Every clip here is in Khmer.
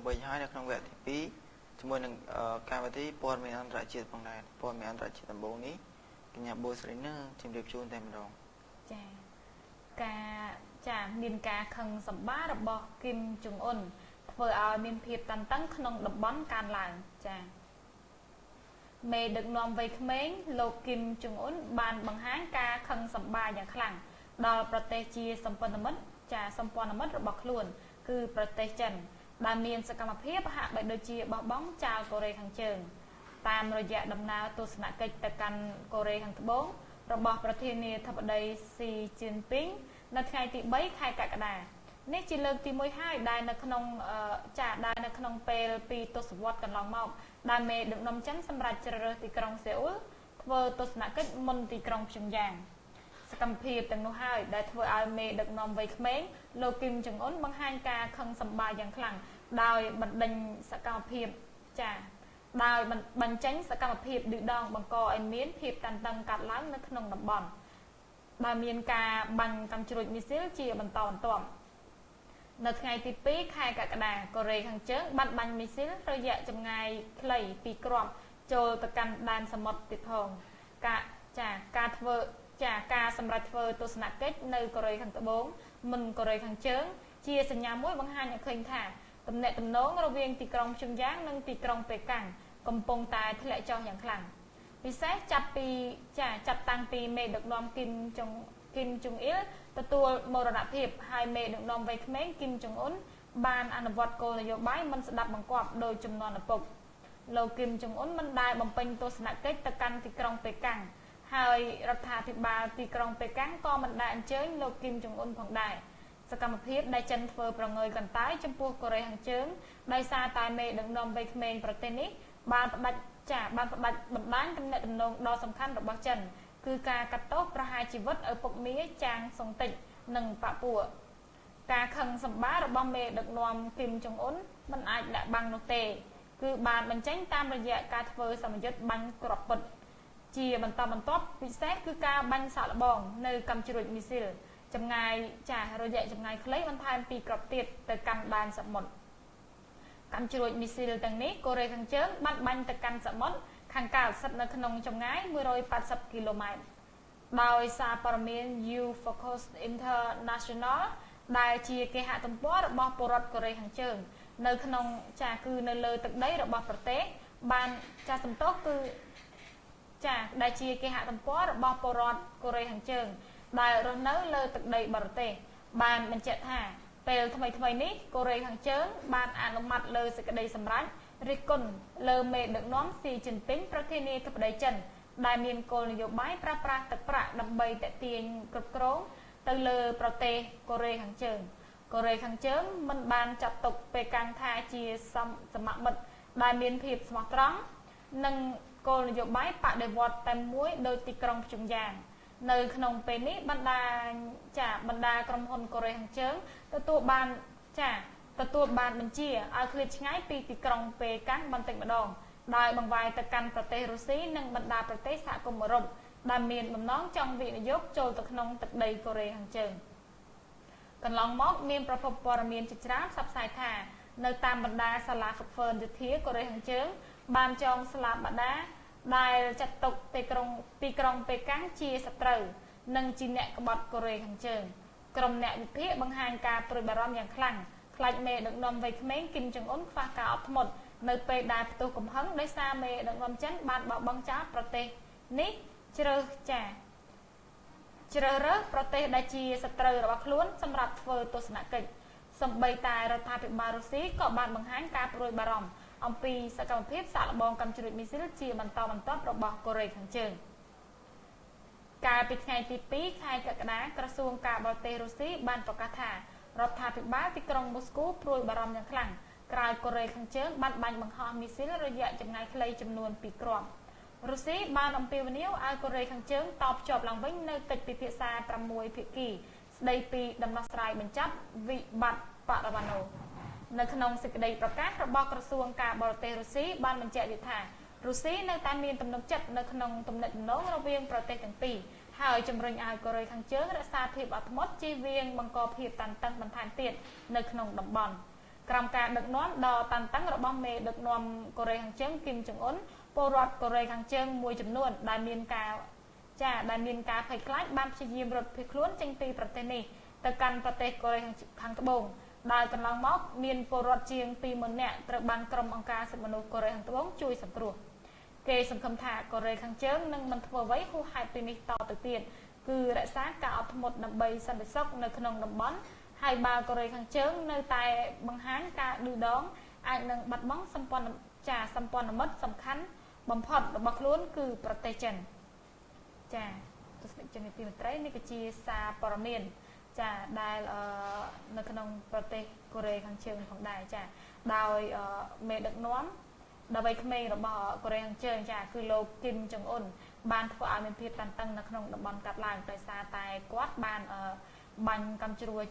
វិញហើយនៅក្នុងវគ្គទី2ជាមួយនឹងកម្មវិធីព័ត៌មានអន្តរជាតិផងដែរព័ត៌មានអន្តរជាតិដំបូងនេះកញ្ញាបូស្រីនឹងជម្រាបជូនតែម្ដងចាមានការខឹងសម្បារបស់គីមចុងអ៊ុនធ្វើឲ្យមានភាពតានតឹងក្នុងតំបន់កើនឡើងចាមេដឹកនាំវ័យក្មេងលោកគីមចុងអ៊ុនបានបង្ហាញការខឹងសម្បាយ៉ាងខ្លាំងដល់ប្រទេសជាសម្ព័ន្ធមិត្តរបស់ខ្លួនគឺប្រទេសចិនដែលមានសកម្មភាពហាក់បីដូចជាបោះបង់ចោលកូរ៉េខាងជើងតាមរយៈដំណើរទស្សនកិច្ចទៅកាន់កូរ៉េខាងត្បូងរបស់ប្រធានាធិបតីស៊ីជីនពីងនៅថ្ងៃទី3ខែកក្កដានេះជាលើកទី1ហើយដែលនៅក្នុងពេលពីទសវត្សរ៍កន្លងមកដែលមេដឹកនាំចិនសម្រាប់ជ្រើសរើសទីក្រុងសេអ៊ុលធ្វើទស្សនកិច្ចមុនទីក្រុងព្យុងយ៉ាងសកម្មភាពទាំងនោះហើយដែលធ្វើឲ្យមេដឹកនាំវ័យក្មេងលោកគីមចុងអ៊ុនបង្ហាញការខឹងសម្បាយ៉ាងខ្លាំងដោយបញ្ចេញសកម្មភាពឌឺដងបង្កឲ្យមានភាពតានតឹងកាត់ឡើងនៅក្នុងតំបន់ដែលមានការបាញ់កាំជ្រួចមីស៊ីលជាបន្តបន្ទាប់នៅថ្ងៃទី2ខែកក្កដាកូរ៉េខាងជើងបានបាញ់មីស៊ីលរយៈចម្ងាយខ្លី2គ្រាប់ចូលទៅកាន់ដែនសមុទ្រទៀតផងការសម្រាប់ធ្វើទស្សនកិច្ចនៅកូរ៉េខាងត្បូងមុនកូរ៉េខាងជើងជាសញ្ញាមួយបង្ហាញឲ្យឃើញថាទំនាក់ទំនងរវាងទីក្រុងព្យុងយ៉ាងនិងទីក្រុងប៉េកាំងកំពុងតែធ្លាក់ចុះយ៉ាងខ្លាំងពិសេសចាប់តាំងពីមេដឹកនាំគីមចុងអ៊ីលទទួលមរណភាពហើយមេដឹកនាំវ័យក្មេងគីមចុងអ៊ុនបានអនុវត្តគោលនយោបាយមិនស្ដាប់បង្គាប់ដោយចំនួនឪពុកលោកគីមចុងអ៊ុនមិនដែលបំពេញទស្សនកិច្ចទៅកាន់ទីក្រុងប៉េកាំងហើយរដ្ឋាភិបាលទីក្រុងប៉េកាំងក៏មិនដែលអញ្ជើញលោកគីមចុងអ៊ុនផងដែរសកម្មភាពដែលចិនធ្វើប្រងើយកន្តើយចំពោះកូរ៉េខាងជើងដោយសារតែមេដឹកនាំវ័យក្មេងប្រទេសនេះបានផ្ដាច់បណ្ដាញទំនាក់ទំនងដ៏សំខាន់របស់ចិនគឺការកាត់ទោសប្រហារជីវិតឪពុកមាចាងសុងតិចនិងប៉ាពួកការខឹងសម្បារបស់មេដឹកនាំគីមចុងអ៊ុនមិនអាចដាក់បាំងនោះទេគឺបានបញ្ចេញតាមរយៈការធ្វើសម្ពយុទ្ធបាញ់គ្រាប់ពិតជាបន្តបន្ទាប់ពិសេសគឺការបាញ់សាកល្បងនៅកាំជ្រួចមីស៊ីលចម្ងាយរយៈចម្ងាយខ្លីបន្ថែម2គ្រាប់ទៀតទៅកាន់ដែនសមុទ្រកាំជ្រួចមីស៊ីលទាំងនេះកូរ៉េខាងជើងបានបាញ់ទៅកាន់សមុទ្រខាងកើតស្ថិតនៅក្នុងចម្ងាយ180គីឡូម៉ែត្រដោយសារព័ត៌មាន U-Focus International ដែលជាគេហទំព័ររបស់ពលរដ្ឋកូរ៉េខាងជើងនៅក្នុងគឺនៅលើទឹកដីរបស់ប្រទេសបានដែលជាគេហទំព័ររបស់ពលរដ្ឋកូរ៉េខាងជើងដែលរស់នៅលើទឹកដីបរទេសបានបញ្ជាក់ថាពេលថ្មីនេះកូរ៉េខាងជើងបានអនុម័តលើសេចក្តីសម្រេចរិះគន់លើមេដឹកនាំស៊ីជីនពីងប្រធានាធិបតីចិនដែលមានគោលនយោបាយប្រើប្រាស់ទឹកប្រាក់ដើម្បីទាក់ទាញគ្រប់គ្រងទៅលើប្រទេសកូរ៉េខាងជើងកូរ៉េខាងជើងមិនបានចាត់ទុកប៉េកាំងថាជាសមមិត្តដែលមានភាពស្មោះត្រង់និងគោលនយោបាយបដិវត្តតែមួយដោយទីក្រុងព្យុងយ៉ាងនៅក្នុងពេលនេះបណ្ដាក្រុមហ៊ុនកូរ៉េខាងជើងទទួលបានបញ្ជាឲ្យឃ្លាតឆ្ងាយពីទីក្រុងប៉េកាំងបន្តិចម្ដងដោយបង្វែរទៅកាន់ប្រទេសរុស្ស៊ីនិងបណ្ដាប្រទេសសហគមន៍អឺរ៉ុបដែលមានបំណងចង់វិនិយោគចូលទៅក្នុងទឹកដីកូរ៉េខាងជើងកន្លងមកមានប្រភពព័ត៌មានជាច្រើនផ្សព្វផ្សាយថានៅតាមបណ្ដាសាលាហ្វឹកហ្វឺនយោធាកូរ៉េខាងជើងបានចងស្លាប់បដាដែលចាត់ទុកទីក្រុងប៉េកាំងជាសត្រូវនិងជាអ្នកក្បត់កូរ៉េខាងជើងក្រុមអ្នកវិភាគបង្ហាញការព្រួយបារម្ភយ៉ាងខ្លាំងខ្លាចមេដឹកនាំវ័យក្មេងគីមចុងអ៊ុនខ្វះការអត់ធ្មត់នៅពេលដែលផ្ទុះកំហឹងដោយសារមេដឹកនាំចិនបានបោះបង់ចោលប្រទេសនេះជ្រើសរើសប្រទេសដែលជាសត្រូវរបស់ខ្លួនសម្រាប់ធ្វើទស្សនកិច្ចសម្បីតែរដ្ឋាភិបាលរុស្ស៊ីក៏បានបង្ហាញការព្រួយបារម្ភអំពីសកម្មភាពសាកល្បងកាំជ្រួចមីស៊ីលជាបន្តបន្ទាប់របស់កូរ៉េខាងជើងកាលពីថ្ងៃទី2ខែកក្កដាក្រសួងការបរទេសរុស្ស៊ីបានប្រកាសថារដ្ឋាភិបាលទីក្រុងមូស្គូព្រួយបារម្ភយ៉ាងខ្លាំងក្រោយកូរ៉េខាងជើងបានបាញ់បង្ហោះមីស៊ីលរយៈចម្ងាយខ្លីចំនួន2គ្រាប់រុស្ស៊ីបានអំពាវនាវឲ្យកូរ៉េខាងជើងតបភ្ជាប់ឡើងវិញនៅកិច្ចពិភាក្សា6ភាគីស្ដីពីដំណោះស្រាយបញ្ចប់វិបត្តិបរមាណុនៅក្នុងសេចក្តីប្រកាសរបស់ក្រសួងការបរទេសរុស្ស៊ីបានបញ្ជាក់ទៀតថារុស្ស៊ីនៅតែមានទំនុកចិត្តនៅក្នុងទំនាក់ទំនងរវាងប្រទេសទាំងពីរហើយជំរុញឲ្យកូរ៉េខាងជើងរក្សាភាពអត់ធ្មត់ជៀសវាងបង្កភាពតានតឹងបន្ថែមទៀតនៅក្នុងតំបន់ ក្រោមការដឹកនាំដ៏តានតឹងរបស់មេដឹកនាំកូរ៉េខាងជើងគីមចុងអ៊ុនពលរដ្ឋកូរ៉េខាងជើងមួយចំនួនដែលមានការភ័យខ្លាចបានព្យាយាមរត់ភៀសខ្លួនចេញពីប្រទេសនេះទៅកាន់ប្រទេសកូរ៉េខាងត្បូងដែលកន្លងមកមានពលរដ្ឋជាង 20,000 នាក់ត្រូវបានក្រុមអង្គការសិទ្ធិមនុស្សកូរ៉េខាងត្បូងជួយសង្គ្រោះគេសង្ឃឹមថាកូរ៉េខាងជើងនឹងមិនធ្វើអ្វីហួសហេតុពីនេះតទៅទៀតគឺរក្សាការអត់ធ្មត់ដើម្បីសន្តិសុខនៅក្នុងតំបន់ហើយបើកូរ៉េខាងជើងនៅតែបង្ហាញការឌឺដងអាចនឹងបាត់បង់សម្ព័ន្ធមិត្តសំខាន់បំផុតរបស់ខ្លួនគឺប្រទេសចិនចាទស្សនិកជនទីមេត្រីនេះគឺជាសារព័ត៌មានចាដែលនៅក្នុងប្រទេសកូរ៉េខាងជើងផងដែរចាដោយមេដឹកនាំដល់វ័យក្មេងរបស់កូរ៉េខាងជើងចាគឺលោកគីមចុងអ៊ុនបានធ្វើឲ្យមានភាពតានតឹងនៅក្នុងតំបន់កាត់ឡើងដោយសារតែគាត់បានបាញ់កាំជ្រួច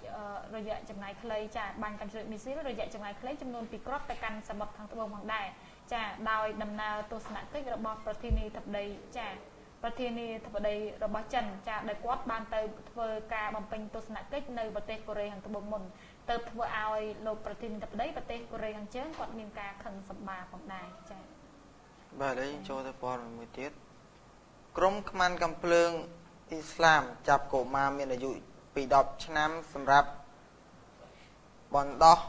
រយៈចម្ងាយខ្លីចាបាញ់កាំជ្រួចមីស៊ីលរយៈចម្ងាយខ្លីចំនួន2គ្រាប់ទៅកាន់សមុទ្រខាងត្បូងផងដែរចាដោយដំណើរទស្សនកិច្ចរបស់ប្រធានាធិបតីរបស់ចិនចាដែលគាត់បានទៅធ្វើការបំពេញទស្សនកិច្ចនៅប្រទេសកូរ៉េខាងត្បូងមុនទៅធ្វើឲ្យលោកប្រធានាធិបតីប្រទេសកូរ៉េខាងជើងគាត់មានការខឹងសម្បាផងដែរចាបាទឥឡូវចូលទៅព័ត៌មានមួយទៀតក្រុមខ្មាន់កំភ្លើងអ៊ីស្លាមចាប់កុមារមានអាយុពី10ឆ្នាំសម្រាប់បណ្ដោះ